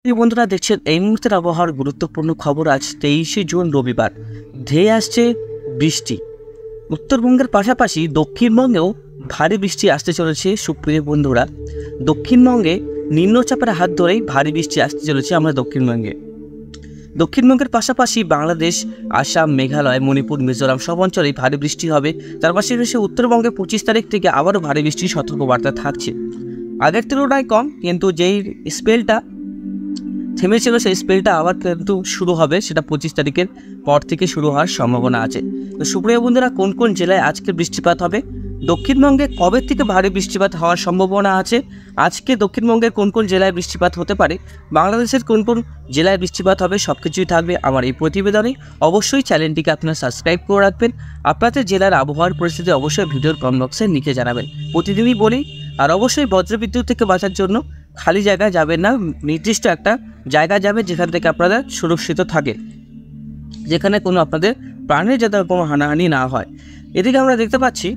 এই বন্ধুরা দেখছেন এই মুহূর্তের আবহাওয়ার গুরুত্বপূর্ণ খবর। আজ 23শে জুন রবিবার। ধেয়ে আসছে বৃষ্টি। উত্তরবঙ্গের পাশাপাশি দক্ষিণবঙ্গেও ভারী বৃষ্টি আসতে চলেছে। সুপ্রিয় বন্ধুরা, দক্ষিণবঙ্গে নিম্নচাপের হাত ধরেই ভারী বৃষ্টি আসতে চলেছে আমরা দক্ষিণবঙ্গের পাশাপাশি বাংলাদেশ, আসাম, মেঘালয়, মণিপুর, মিজোরাম সব অঞ্চলেই ভারী বৃষ্টি হবে। তার পাশাপাশি উত্তরবঙ্গে 25 তারিখ থেকে আবারও ভারী বৃষ্টির সতর্কবার্তা থাকছে। আগের তুলনায় কম, কিন্তু যেই স্পেলটা থেমেছিল সেই স্পেলটা আবার কিন্তু শুরু হবে। সেটা 25 তারিখের পর থেকে শুরু হওয়ার সম্ভাবনা আছে। তো সুপ্রিয় বন্ধুরা, কোন কোন জেলায় আজকে বৃষ্টিপাত হবে, দক্ষিণবঙ্গে কবে থেকে ভারী বৃষ্টিপাত হওয়ার সম্ভাবনা আছে, আজকে দক্ষিণবঙ্গের কোন কোন জেলায় বৃষ্টিপাত হতে পারে, বাংলাদেশের কোন কোন জেলায় বৃষ্টিপাত হবে, সব কিছুই থাকবে আমার এই প্রতিবেদনে। অবশ্যই চ্যানেলটিকে আপনারা সাবস্ক্রাইব করে রাখবেন। আপনাদের জেলার আবহাওয়ার পরিস্থিতি অবশ্যই ভিডিওর কমেন্ট বক্সে লিখে জানাবেন। প্রতিদিনই বলি, আর অবশ্যই বজ্রবিদ্যুৎ থেকে বাঁচার জন্য খালি জায়গায় যাবেন না, নির্দিষ্ট একটা জায়গায় যাবে যেখান থেকে আপনারা সুরক্ষিত থাকে, যেখানে কোনো আপনাদের প্রাণের যাতে কোনো হানাহানি না হয়। এদিকে আমরা দেখতে পাচ্ছি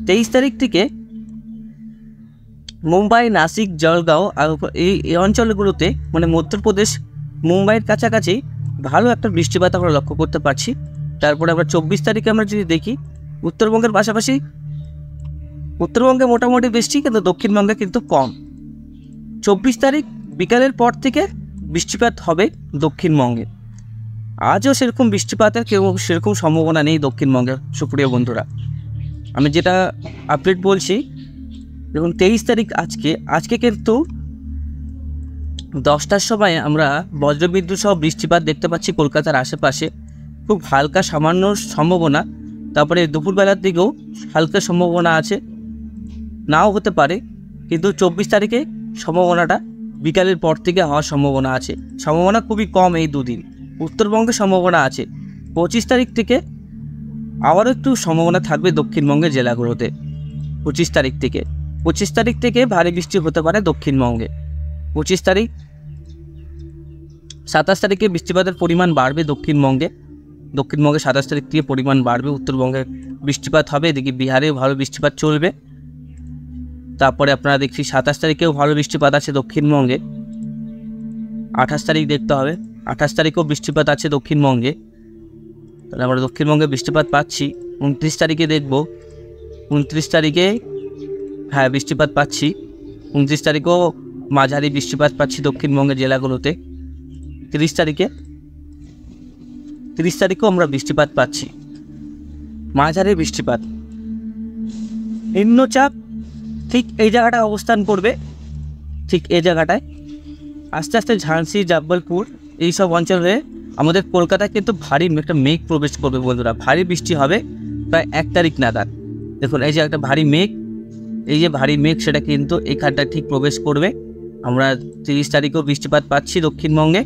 23 তারিখ থেকে মুম্বাই, নাসিক, জলগাঁও আর এই অঞ্চলগুলোতে মানে মধ্যপ্রদেশ, মুম্বাইয়ের কাছাকাছি ভালো একটা বৃষ্টিপাত আমরা লক্ষ্য করতে পারছি। তারপরে আমরা 24 তারিখে আমরা যদি দেখি, উত্তরবঙ্গের পাশাপাশি উত্তরবঙ্গে মোটামুটি বৃষ্টি, কিন্তু দক্ষিণবঙ্গে কিন্তু কম। 24 তারিখ বিকালের পর থেকে বৃষ্টিপাত হবে দক্ষিণবঙ্গে। আজও সেরকম বৃষ্টিপাতের সেরকম সম্ভাবনা নেই দক্ষিণবঙ্গে। সুপ্রিয় বন্ধুরা, আমি যেটা আপডেট বলছি, দেখুন 23 তারিখ আজকে কিন্তু 10টার সময় আমরা বজ্রবিদ্যুৎ সহ বৃষ্টিপাত দেখতে পাচ্ছি কলকাতার আশেপাশে, খুব হালকা সামান্য সম্ভাবনা। তারপরে দুপুরবেলার দিকেও হালকা সম্ভাবনা আছে, নাও হতে পারে, কিন্তু 24 তারিখে সম্ভাবনাটা বিকালের পর থেকে হওয়ার সম্ভাবনা আছে। সম্ভাবনা খুবই কম এই দুদিন। উত্তরবঙ্গে সম্ভাবনা আছে। 25 তারিখ থেকে আবারও একটু সম্ভাবনা থাকবে দক্ষিণবঙ্গের জেলাগুলোতে। 25 তারিখ থেকে ভারী বৃষ্টি হতে পারে দক্ষিণবঙ্গে। 25 তারিখ, 27 তারিখে বৃষ্টিপাতের পরিমাণ বাড়বে দক্ষিণবঙ্গে। 27 তারিখ থেকে পরিমাণ বাড়বে, উত্তরবঙ্গে বৃষ্টিপাত হবে। এদিকে বিহারেও ভালো বৃষ্টিপাত চলবে। তারপরে আপনারা দেখছি 27 তারিখেও ভালো বৃষ্টিপাত আছে দক্ষিণবঙ্গে। 28 তারিখ দেখতে হবে, 28 তারিখেও বৃষ্টিপাত আছে দক্ষিণবঙ্গে। তাহলে আমরা দক্ষিণবঙ্গে বৃষ্টিপাত পাচ্ছি। 29 তারিখে দেখব, 29 তারিখে হ্যাঁ বৃষ্টিপাত পাচ্ছি। 29 তারিখেও মাঝারি বৃষ্টিপাত পাচ্ছি দক্ষিণবঙ্গের জেলাগুলোতে। 30 তারিখেও আমরা বৃষ্টিপাত পাচ্ছি, মাঝারি বৃষ্টিপাত। নিম্নচাপ ঠিক এই জায়গাটায় অবস্থান করবে, ঠিক এই জায়গাটায় আস্তে আস্তে ঝাঁসি, জব্বলপুর এইসব অঞ্চলে আমাদের কলকাতায় কিন্তু ভারী একটা মেঘ প্রবেশ করবে বন্ধুরা। ভারী বৃষ্টি হবে প্রায় 1 তারিখ নাগাদ। দেখুন এই যে একটা ভারী মেঘ, এই যে ভারী মেঘ, সেটা কিন্তু এখানটায় ঠিক প্রবেশ করবে। আমরা 30 তারিখেও বৃষ্টিপাত পাচ্ছি দক্ষিণবঙ্গে।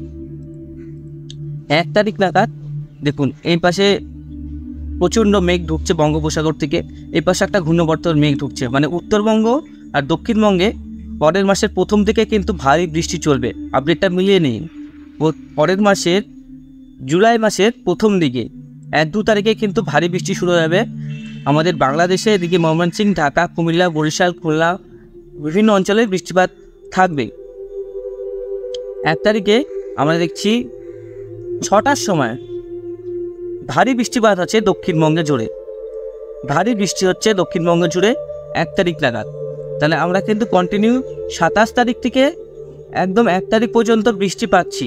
1 তারিখ নাগাদ দেখুন এই পাশে প্রচণ্ড মেঘ ঢুকছে বঙ্গোপসাগর থেকে, এই পাশে একটা ঘূর্ণবর্তর মেঘ ঢুকছে। মানে উত্তরবঙ্গ আর দক্ষিণবঙ্গে পরের মাসের প্রথম থেকে কিন্তু ভারী বৃষ্টি চলবে। আপডেটটা মিলিয়ে নিন। পরের মাসের জুলাই মাসের প্রথম দিকে 1-2 তারিখে কিন্তু ভারী বৃষ্টি শুরু হবে আমাদের বাংলাদেশে। এদিকে ময়মনসিংহ, ঢাকা, কুমিল্লা, বরিশাল, খুলনা বিভিন্ন অঞ্চলে বৃষ্টিপাত থাকবে। 1 তারিখে আমরা দেখছি 6টার সময় ভারী বৃষ্টিপাত আছে দক্ষিণবঙ্গে জুড়ে। ভারী বৃষ্টি হচ্ছে দক্ষিণবঙ্গ জুড়ে 1 তারিখ নাগাদ। তাহলে আমরা কিন্তু কন্টিনিউ 27 তারিখ থেকে একদম 1 তারিখ পর্যন্ত বৃষ্টি পাচ্ছি।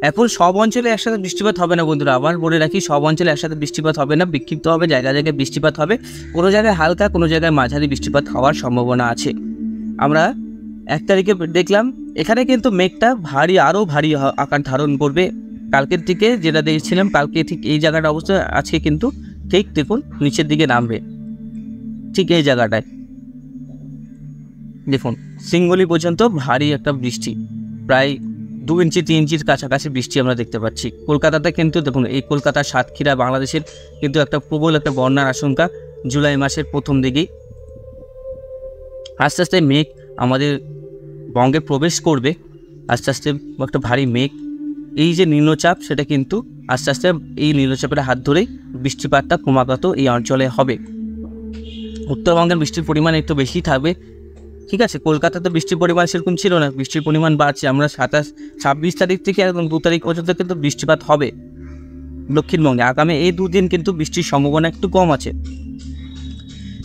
এখন সব অঞ্চলে একসাথে বৃষ্টিপাত হবে না বন্ধুরা, আবার বলে রাখি, সব অঞ্চলে একসাথে বৃষ্টিপাত হবে না, বিক্ষিপ্ত হবে, জায়গায় জায়গায় বৃষ্টিপাত হবে। কোনো জায়গায় হালকা, কোনো জায়গায় মাঝারি বৃষ্টিপাত হওয়ার সম্ভাবনা আছে। আমরা 1 তারিখে দেখলাম এখানে কিন্তু মেঘটা আরও ভারী আকার ধারণ করবে কালকের থেকে, যেটা দেখছিলাম কালকে ঠিক এই জায়গাটা অবস্থা, আজকে কিন্তু ঠিক দেখুন নিচের দিকে নামবে, ঠিক এই জায়গাটায় দেখুন সিঙ্গুলি পর্যন্ত ভারী একটা বৃষ্টি, প্রায় 2 ইঞ্চি 3 ইঞ্চির কাছাকাছি বৃষ্টি আমরা দেখতে পাচ্ছি। কলকাতাতে কিন্তু দেখুন, এই কলকাতার সাতক্ষীরা, বাংলাদেশের কিন্তু একটা প্রবল একটা বন্যার আশঙ্কা জুলাই মাসের প্রথম দিকেই। আস্তে আস্তে মেঘ আমাদের বঙ্গে প্রবেশ করবে, আস্তে আস্তে একটা ভারী মেঘ। এই যে নিম্নচাপ, সেটা কিন্তু আস্তে আস্তে এই নিম্নচাপের হাত ধরেই বৃষ্টিপাতটা ক্রমাগত এই অঞ্চলে হবে। উত্তরবঙ্গের বৃষ্টির পরিমাণ একটু বেশি থাকবে, ঠিক আছে, কলকাতাতে বৃষ্টির পরিমাণ সেরকম ছিল না, বৃষ্টির পরিমাণ বাড়ছে। আমরা 26 তারিখ থেকে একদম 2 তারিখ পর্যন্ত কিন্তু বৃষ্টিপাত হবে দক্ষিণবঙ্গে। আগামী এই 2 দিন কিন্তু বৃষ্টির সম্ভাবনা একটু কম আছে।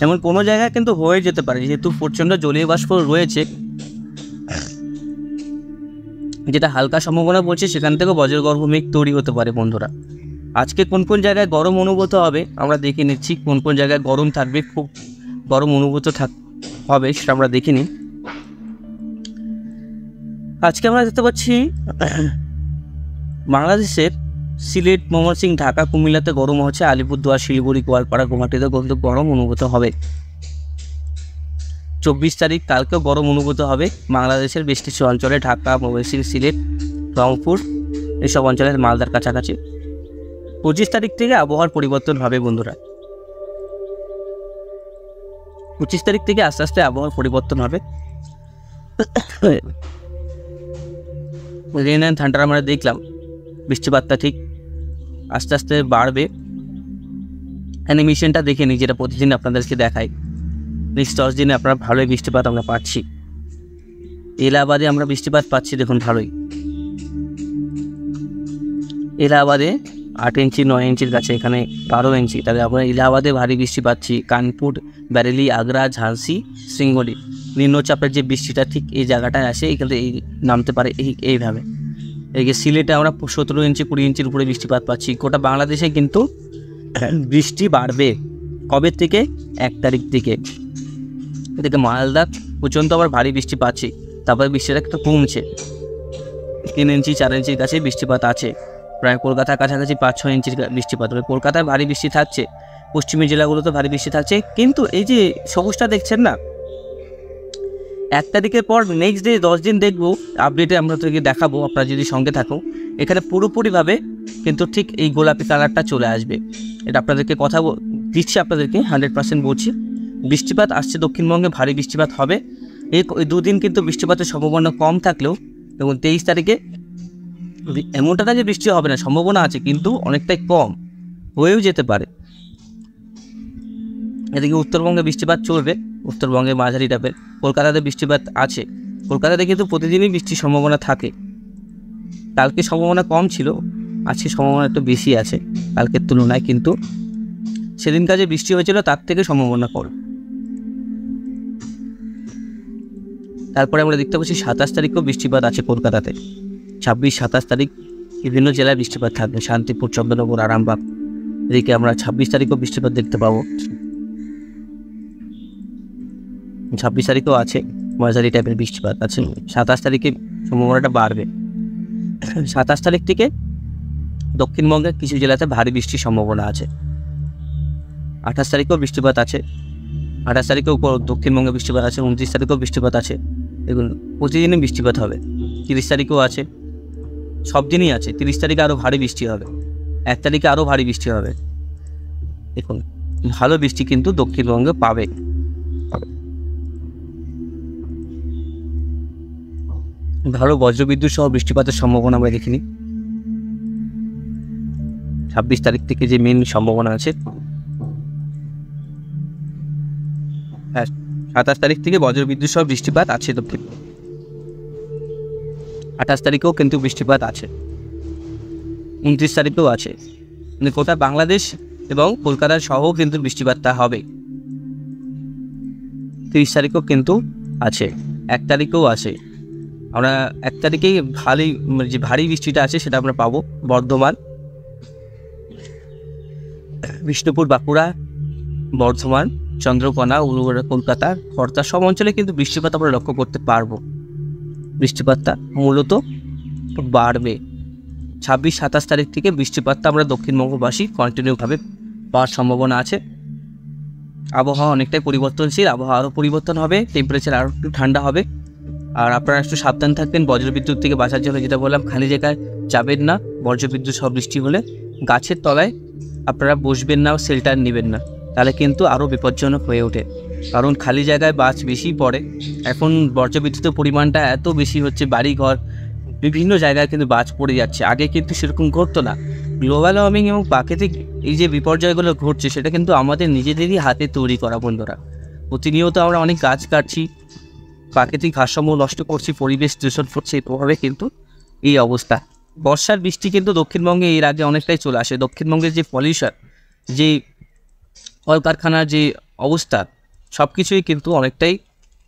এমন কোনো জায়গায় কিন্তু হয়ে যেতে পারে, যেহেতু প্রচণ্ড জলীয় বাষ্প রয়েছে, যেটা হালকা সম্ভাবনা বলছে সেখান থেকে বজ্রগর্ভ মেঘ তৈরি হতে পারে বন্ধুরা। আজকে কোন কোন জায়গায় গরম অনুভূত হবে আমরা দেখে নিচ্ছি, কোন কোন জায়গায় গরম থাকবে, খুব গরম অনুভূত হবে সেটা আমরা দেখে নিই। আজকে আমরা দেখতে পাচ্ছি বাংলাদেশের সিলেট, ময়মনসিংহ, ঢাকা, কুমিল্লাতে গরম হচ্ছে। আলিপুরদুয়ার, শিলিগুড়ি, গোয়ালপাড়া, গুয়াহাটিতে কিন্তু গরম অনুভূত হবে। 24 তারিখ কালকেও গরম অনুভূত হবে বাংলাদেশের বেশ কিছু অঞ্চলে, ঢাকা, ময়মনসিংহ, সিলেট, রংপুর এইসব অঞ্চলের, মালদার কাছাকাছি। 25 তারিখ থেকে আবহাওয়ার পরিবর্তন হবে বন্ধুরা। 25 তারিখ থেকে আস্তে আস্তে আবহাওয়ার পরিবর্তন হবে। রেন অ্যান্ড থান্ডার আমরা দেখলাম, বৃষ্টিপাতটা ঠিক আস্তে আস্তে বাড়বে। অ্যানিমেশনটা দেখে নিই, যেটা প্রতিদিন আপনাদেরকে দেখাই। নেক্সট 10 দিনে আপনারা ভালোই বৃষ্টিপাত আমরা পাচ্ছি। এলাহাবাদে আমরা বৃষ্টিপাত পাচ্ছি, দেখুন ভালোই। এলাহাবাদে 8 ইঞ্চি 9 ইঞ্চির কাছে, এখানে 12 ইঞ্চি। তাহলে আমরা এলাহাবাদে ভারী বৃষ্টি পাচ্ছি। কানপুর, বেরেলি, আগ্রা, ঝাঁসি, সিঙ্গুরি নিম্নচাপের যে বৃষ্টিটা ঠিক এই জায়গাটায় আসে, এখানে এই নামতে পারে এইভাবে। এই যে সিলেটে আমরা 17 ইঞ্চি 20 ইঞ্চির উপরে বৃষ্টিপাত পাচ্ছি। গোটা বাংলাদেশে কিন্তু বৃষ্টি বাড়বে। কবে থেকে? 1 তারিখ থেকে। এদিকে মালদা পর্যন্ত আবার ভারী বৃষ্টি পাচ্ছি, তারপরে বৃষ্টিটা একটু কমছে। 3 ইঞ্চি 4 ইঞ্চির কাছে বৃষ্টিপাত আছে। প্রায় কলকাতার কাছাকাছি 5-6 ইঞ্চির বৃষ্টিপাত হবে। কলকাতায় ভারী বৃষ্টি থাকছে, পশ্চিমী জেলাগুলোতে ভারী বৃষ্টি থাকছে। কিন্তু এই যে সবুজটা দেখছেন না, 1 তারিখের পর নেক্সট ডে 10 দিন দেখবো আপডেটে, আমরা তোকে দেখাবো, আপনারা যদি সঙ্গে থাকো। এখানে পুরোপুরিভাবে কিন্তু ঠিক এই গোলাপি কালারটা চলে আসবে। এটা আপনাদেরকে কথা দিচ্ছি, আপনাদেরকে 100% বলছি। বৃষ্টিপাত আসছে দক্ষিণবঙ্গে, ভারী বৃষ্টিপাত হবে। এই 2 দিন কিন্তু বৃষ্টিপাতের সম্ভাবনা কম থাকলেও, এবং 23 তারিখে এমনটা না যে বৃষ্টি হবে না, সম্ভাবনা আছে, কিন্তু অনেকটাই কম, হয়েও যেতে পারে। এদিকে উত্তরবঙ্গে বৃষ্টিপাত চলবে, উত্তরবঙ্গে মাঝারি টাইপের। কলকাতাতে বৃষ্টিপাত আছে, কলকাতাতে কিন্তু প্রতিদিনই বৃষ্টির সম্ভাবনা থাকে। কালকে সম্ভাবনা কম ছিল, আজকে সম্ভাবনা একটু বেশি আছে কালকের তুলনায়, কিন্তু সেদিন কাজে বৃষ্টি হয়েছিল তার থেকে সম্ভাবনা কম। তারপরে আমরা দেখতে পাচ্ছি 27 তারিখেও বৃষ্টিপাত আছে কলকাতাতে। 26-27 তারিখ বিভিন্ন জেলায় বৃষ্টিপাত থাকবে, শান্তিপুর, চন্দ্রনগর, আরামবাগ। এদিকে আমরা 26 তারিখেও বৃষ্টিপাত দেখতে পাবো। 26 তারিখেও আছে, মাঝারি টাইপের বৃষ্টিপাত আছে। 27 তারিখে সম্ভাবনাটা বাড়বে। 27 তারিখ থেকে দক্ষিণবঙ্গের কিছু জেলাতে ভারী বৃষ্টির সম্ভাবনা আছে। 28 তারিখেও বৃষ্টিপাত আছে। 28 তারিখেও দক্ষিণবঙ্গে বৃষ্টিপাত আছে। 29 তারিখেও বৃষ্টিপাত আছে। দেখুন প্রতিদিনই বৃষ্টিপাত হবে। 30 তারিখেও আছে, সব দিনই আছে। 30 তারিখে আরও ভারী বৃষ্টি হবে। 1 তারিখে আরও ভারী বৃষ্টি হবে। দেখুন ভালো বৃষ্টি কিন্তু দক্ষিণবঙ্গে পাবে। ভালো বজ্রবিদ্যুৎ সহ বৃষ্টিপাতের সম্ভাবনা আমরা দেখিনি। 26 তারিখ থেকে যে মেন সম্ভাবনা আছে, হ্যাঁ 27 তারিখ থেকে বজ্রবিদ্যুৎ সহ বৃষ্টিপাত আছে দক্ষিণ। 28 তারিখেও কিন্তু বৃষ্টিপাত আছে। 29 তারিখেও আছে। মানে গোটা বাংলাদেশ এবং কলকাতার সহ কিন্তু বৃষ্টিপাতটা হবে। 30 তারিখেও কিন্তু আছে, 1 তারিখেও আছে। আমরা 1 তারিখেই যে ভারী বৃষ্টিটা আছে সেটা আমরা পাবো। বর্ধমান, বিষ্ণুপুর, বাঁকুড়া, বর্ধমান, চন্দ্রকোনা, উলুবেড়িয়া, কলকাতা, খড়দা সব অঞ্চলে কিন্তু বৃষ্টিপাত আমরা লক্ষ্য করতে পারবো। বৃষ্টিপাতটা মূলত বাড়বে। 26-27 তারিখ থেকে বৃষ্টিপাতটা আমরা দক্ষিণবঙ্গবাসী কন্টিনিউভাবে পাওয়ার সম্ভাবনা আছে। আবহাওয়া অনেকটাই পরিবর্তনশীল, আবহাওয়া আরও পরিবর্তন হবে, টেম্পারেচার আরও একটু ঠান্ডা হবে। আর আপনারা একটু সাবধান থাকবেন বজ্রবিদ্যুৎ থেকে বাঁচার জন্য। যেটা বললাম, খালি জায়গায় যাবেন না, বজ্রবিদ্যুৎ সব বৃষ্টি হলে গাছের তলায় আপনারা বসবেন না, শেল্টার নেবেন না, তাহলে কিন্তু আরও বিপজ্জনক হয়ে ওঠে। কারণ খালি জায়গায় বাজ বেশি পড়ে। এখন বজ্রবিদ্যুতের পরিমাণটা এত বেশি হচ্ছে, বাড়িঘর বিভিন্ন জায়গায় কিন্তু বাজ পড়ে যাচ্ছে। আগে কিন্তু সেরকম ঘটতো না। গ্লোবাল ওয়ার্মিং এবং প্রাকৃতিক এই যে বিপর্যয়গুলো ঘটছে, সেটা কিন্তু আমাদের নিজেদেরই হাতে তৈরি করা বন্ধুরা। প্রতিনিয়ত আমরা অনেক গাছ কাটছি, প্রাকৃতিক ভারসাম্য নষ্ট করছি, পরিবেশ দূষণ করছে, এভাবে কিন্তু এই অবস্থা। বর্ষার বৃষ্টি কিন্তু দক্ষিণবঙ্গে এর আগে অনেকটাই চলে আসে। দক্ষিণবঙ্গের যে পলিউশন, যে কলকারখানার যে অবস্থা, সব কিছুই কিন্তু অনেকটাই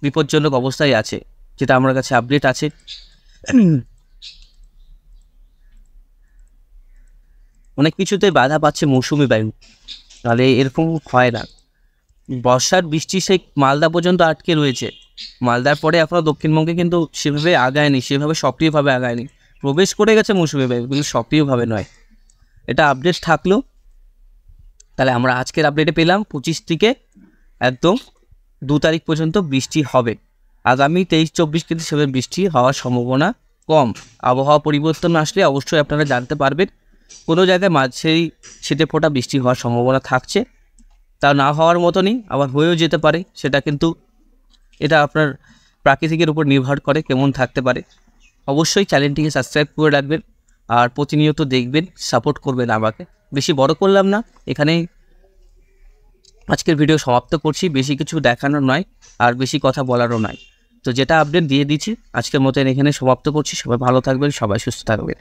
বিপজ্জনক অবস্থায় আছে, যেটা আমার কাছে আপডেট আছে। অনেক কিছুতে বাধা পাচ্ছে মৌসুমি বায়ু, তাহলে এরকম হয় না। বর্ষার বৃষ্টি সেই মালদা পর্যন্ত আটকে রয়েছে, মালদার পরে এখনও দক্ষিণবঙ্গে কিন্তু সেভাবে আগায়নি, সেভাবে সক্রিয়ভাবে আগায়নি। প্রবেশ করে গেছে মৌসুমি বায়ু, কিন্তু সক্রিয়ভাবে নয়। এটা আপডেট থাকলো। তাহলে আমরা আজকের আপডেটে পেলাম 25 থেকে একদম 2 তারিখ পর্যন্ত বৃষ্টি হবে। আগামী 23-24 কিন্তু সেভাবে বৃষ্টি হওয়ার সম্ভাবনা কম। আবহাওয়া পরিবর্তন আসলে অবশ্যই আপনারা জানতে পারবেন। কোনো জায়গায় মাঝেই ছিটে ফোটা বৃষ্টি হওয়ার সম্ভাবনা থাকছে, তা না হওয়ার মতনই আবার হয়েও যেতে পারে। সেটা কিন্তু এটা আপনার প্রাকৃতিকের উপর নির্ভর করে কেমন থাকতে পারে। অবশ্যই চ্যানেলটিকে সাবস্ক্রাইব করে রাখবেন আর প্রতিনিয়ত দেখবেন, সাপোর্ট করবেন আমাকে। বেশি বড় করলাম না, এখানেই আজকের ভিডিও সমাপ্ত করছি। বেশি কিছু দেখানোর নয় আর বেশি কথা বলারও নয়, তো যেটা আপডেট দিয়ে দিচ্ছি আজকের মতো এখানে সমাপ্ত করছি। সবাই ভালো থাকবেন, সবাই সুস্থ থাকবেন।